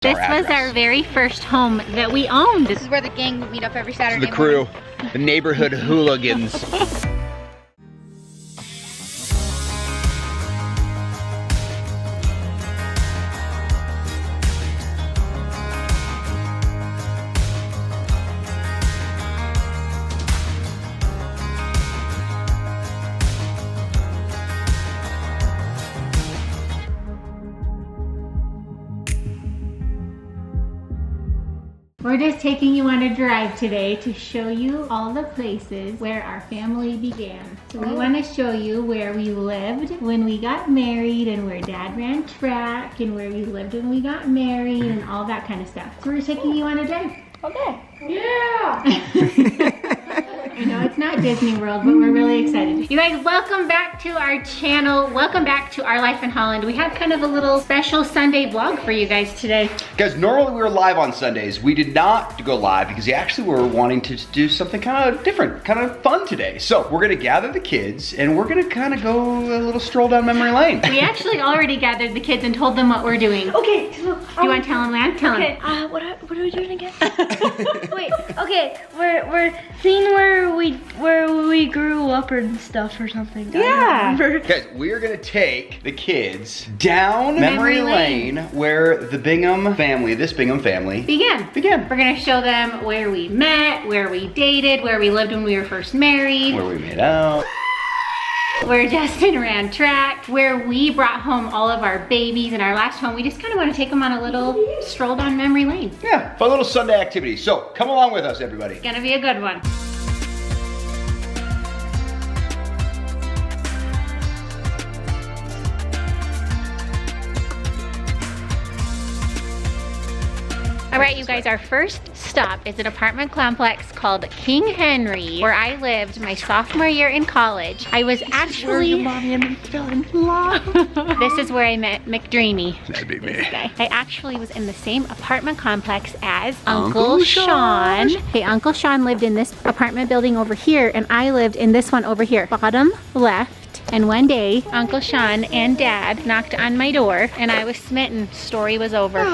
This was our very first home that we owned. This is where the gang would meet up every Saturday The crew, morning. the neighborhood hooligans. We're just taking you on a drive today to show you all the places where our family began. So we want to show you where we lived when we got married and where Dad ran track and where we lived when we got married and all that kind of stuff. So we're taking you on a drive. Okay. Yeah! I know it's not Disney World, but we're really excited. You guys, welcome back to our channel. Welcome back to Our Life in Holland. We have kind of a little special Sunday vlog for you guys today. Guys, normally we were live on Sundays. We did not go live because we actually were wanting to do something kind of different, kind of fun today. So we're gonna gather the kids and we're gonna kind of go a little stroll down memory lane. We actually already gathered the kids and told them what we're doing. Okay. So, Do you want to tell them, Lan? Tell them. Okay. What are we doing again? Wait. Okay. We're seeing where we grew up and stuff or something. Yeah. Guys, we are gonna take the kids down memory lane where the Bingham family, this Bingham family, began. We're gonna show them where we met, where we dated, where we lived when we were first married, where we made out, where Justin ran track, where we brought home all of our babies in our last home. We just kind of want to take them on a little stroll down memory lane. Yeah, fun little Sunday activity. So come along with us, everybody. It's gonna be a good one. All right, you guys, our first stop is an apartment complex called King Henry, where I lived my sophomore year in college. I was actually... Mommy and me fell in love. This is where I met McDreamy. That'd be me. I actually was in the same apartment complex as Uncle Sean. Okay, Uncle Sean lived in this apartment building over here, and I lived in this one over here. Bottom left. And one day, Uncle Sean and Dad knocked on my door, and I was smitten. Story was over.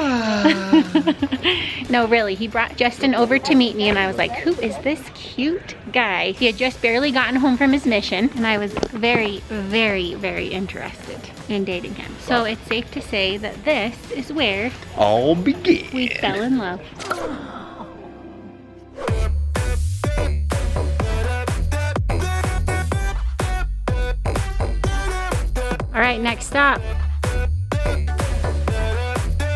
No, really, he brought Justin over to meet me, and I was like, who is this cute guy? He had just barely gotten home from his mission, and I was very, very, very interested in dating him. So it's safe to say that this is where all began. we fell in love. All right, next stop.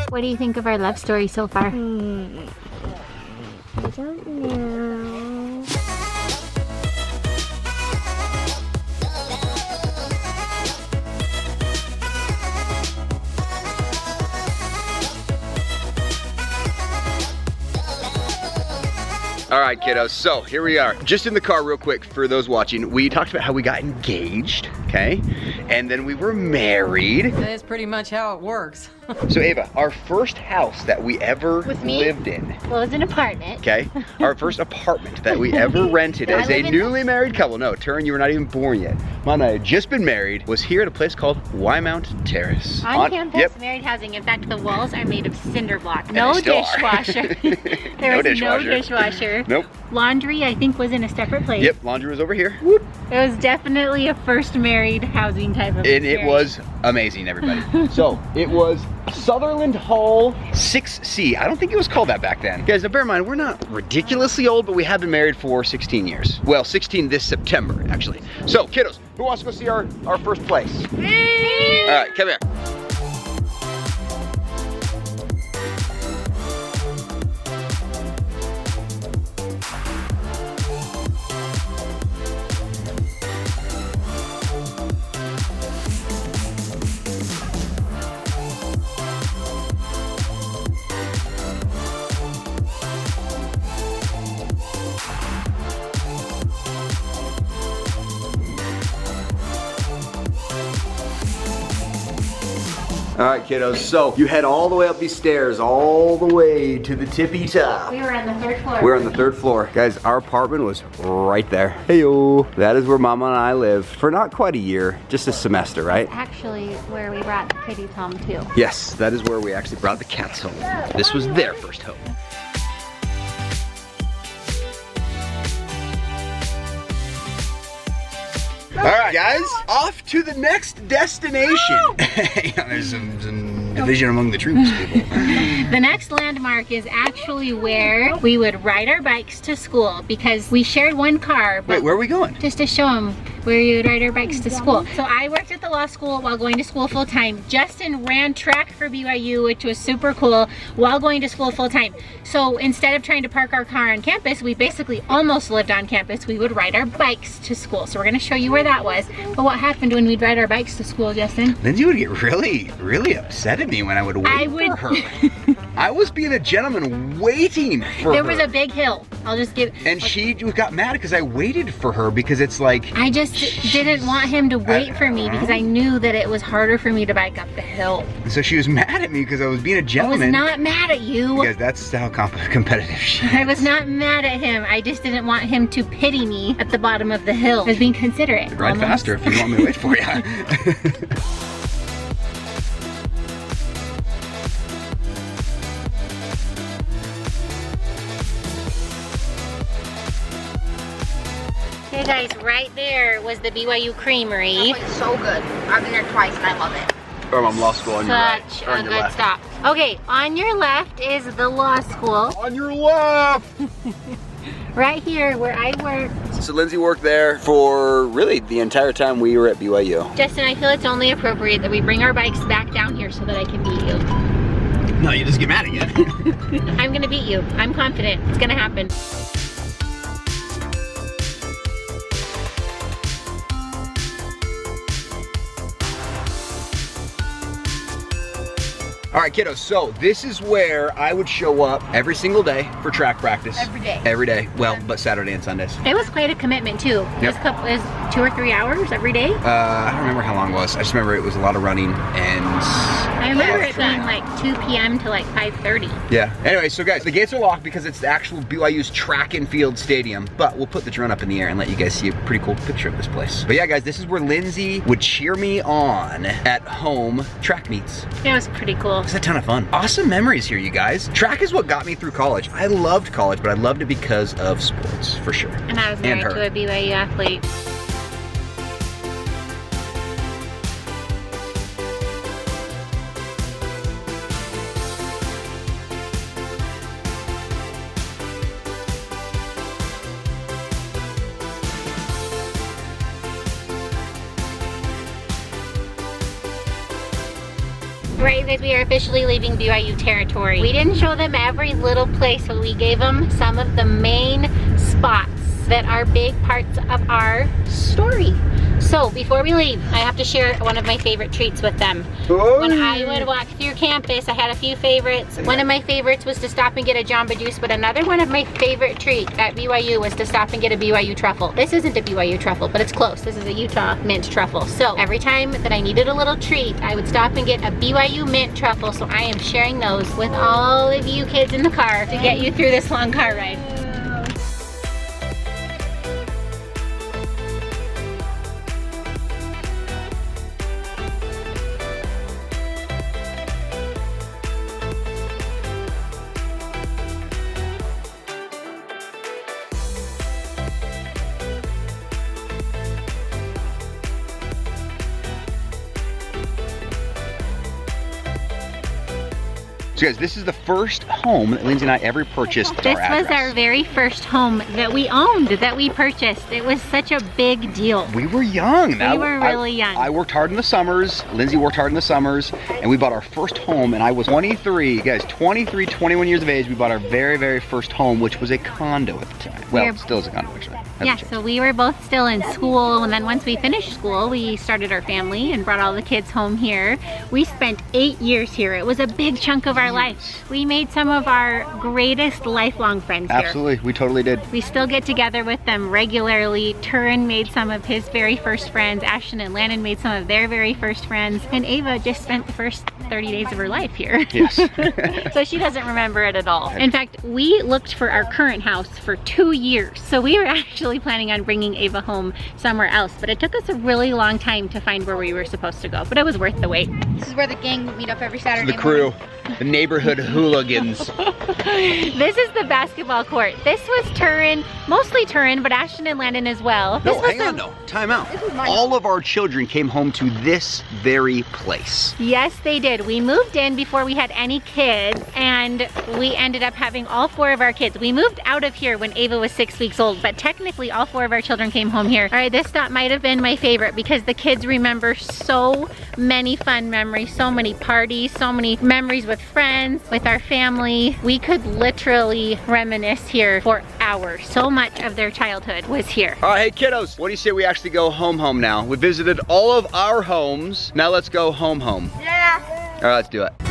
What do you think of our love story so far? I don't know. All right, kiddos, so here we are. Just in the car real quick for those watching, we talked about how we got engaged, okay? And then we were married. That's pretty much how it works. So Ava, our first house that we ever With me? lived in, Well, it was an apartment. okay? Our first apartment that we ever rented as a newly married couple. No, Turin, you were not even born yet. Mom and I had just been married, was here at a place called Wymount Terrace. On campus, Yep. married housing. In fact, the walls are made of cinder block. And No they still are. dishwasher. There No was dishwasher. no dishwasher. Nope. Laundry, I think, was in a separate place. Yep, laundry was over here. Whoop. It was definitely a first married housing type of And experience. it was amazing, everybody. So, it was Sutherland Hall 6C. I don't think it was called that back then. Guys, now bear in mind, we're not ridiculously old, but we have been married for 16 years. Well, 16 this September, actually. So, kiddos, who wants to go see our first place? All right, come here. All right, kiddos, so you head all the way up these stairs, all the way to the tippy top. We were on the 3rd floor. We're on the 3rd floor. Guys, our apartment was right there. Hey-yo. That is where Mama and I lived for not quite a year, just a semester, right? Actually, where we brought the kitties home too. Yes, that is where we actually brought the cats home. This was their first home. All right, guys, off to the next destination. There's some division among the troops, people. The next landmark is actually where we would ride our bikes to school because we shared one car. But wait, where are we going? just to show them where you would ride our bikes to school. So I worked at the law school while going to school full time. Justin ran track for BYU, which was super cool, while going to school full time. So instead of trying to park our car on campus, we basically almost lived on campus. We would ride our bikes to school. So we're gonna show you where that was. But what happened when we'd ride our bikes to school, Justin? Lindsay would get really upset at me when I would wait for her. I was being a gentleman waiting for her. There was a big hill. I'll just give. And she got mad because I waited for her because it's like. I just didn't want him to wait for me because I knew that it was harder for me to bike up the hill. So she was mad at me because I was being a I gentleman. was not mad at you. Guys, that's how competitive she is. I was not mad at him. I just didn't want him to pity me at the bottom of the hill. I was being considerate. Ride almost. faster if you want me to wait for you. Okay guys, right there was the BYU Creamery. It's so good. I've been there twice and I love it. Or I'm law school on your right. Such Or a on your good left. stop. Okay, on your left is the law school. On your left! Right here where I worked. So Lindsay worked there for really the entire time we were at BYU. Justin, I feel it's only appropriate that we bring our bikes back down here so that I can beat you. No, you just get mad again. I'm gonna beat you. I'm confident. It's gonna happen. All right, kiddos, so this is where I would show up every single day for track practice. Every day. Every day, well, but Saturday and Sundays. It was quite a commitment too. Yep. It was 2 or 3 hours every day. I don't remember how long it was. I just remember it was a lot of running and... I remember it being like 2 p.m. to like 5:30. Yeah. Anyway, so guys, the gates are locked because it's the actual BYU's track and field stadium, but we'll put the drone up in the air and let you guys see a pretty cool picture of this place. But yeah, guys, this is where Lindsay would cheer me on at home track meets. It was pretty cool. It was a ton of fun. Awesome memories here, you guys. Track is what got me through college. I loved college, but I loved it because of sports, for sure. And I was married her. to a BYU athlete. Right, guys, we are officially leaving BYU territory. We didn't show them every little place, but we gave them some of the main spots that are big parts of our story. So before we leave, I have to share one of my favorite treats with them. When I would walk through campus, I had a few favorites. One of my favorites was to stop and get a Jamba Juice, but another one of my favorite treats at BYU was to stop and get a BYU truffle. This isn't a BYU truffle, but it's close. This is a Utah mint truffle. So every time that I needed a little treat, I would stop and get a BYU mint truffle. So I am sharing those with all of you kids in the car to get you through this long car ride. So guys, this is the first home that Lindsay and I ever purchased at This our was our address. very first home that we owned, that we purchased. It was such a big deal. We were young. We were really young. I worked hard in the summers. Lindsay worked hard in the summers. And we bought our first home and I was 23. Guys, 23, 21 years of age. We bought our very, very first home, which was a condo at the time. Well, We're- it still is a condo actually. Hasn't Yeah, changed. so we were both still in school, and then once we finished school, we started our family and brought all the kids home here. We spent 8 years here. It was a big chunk of our our life. We made some of our greatest lifelong friends here. Absolutely, we totally did. We still get together with them regularly. Turin made some of his very first friends. Ashton and Landon made some of their very first friends. And Ava just spent the first 30 days of her life here. Yes. So she doesn't remember it at all. In fact, we looked for our current house for 2 years. So we were actually planning on bringing Ava home somewhere else, but it took us a really long time to find where we were supposed to go, but it was worth the wait. This is where the gang would meet up every Saturday The crew, the neighborhood hooligans. This is the basketball court. This was Turin, mostly Turin, but Ashton and Landon as well. No, hang on though, time out. All of our children came home to this very place. Yes, they did. We moved in before we had any kids, and we ended up having all 4 of our kids. We moved out of here when Ava was 6 weeks old, but technically all 4 of our children came home here. All right, this stop might have been my favorite because the kids remember so many fun memories, so many parties, so many memories with friends, with our family. We could literally reminisce here for hours. So much of their childhood was here. All right, hey kiddos, what do you say we actually go home now? We visited all of our homes. Now let's go home. Yeah. All right, let's do it.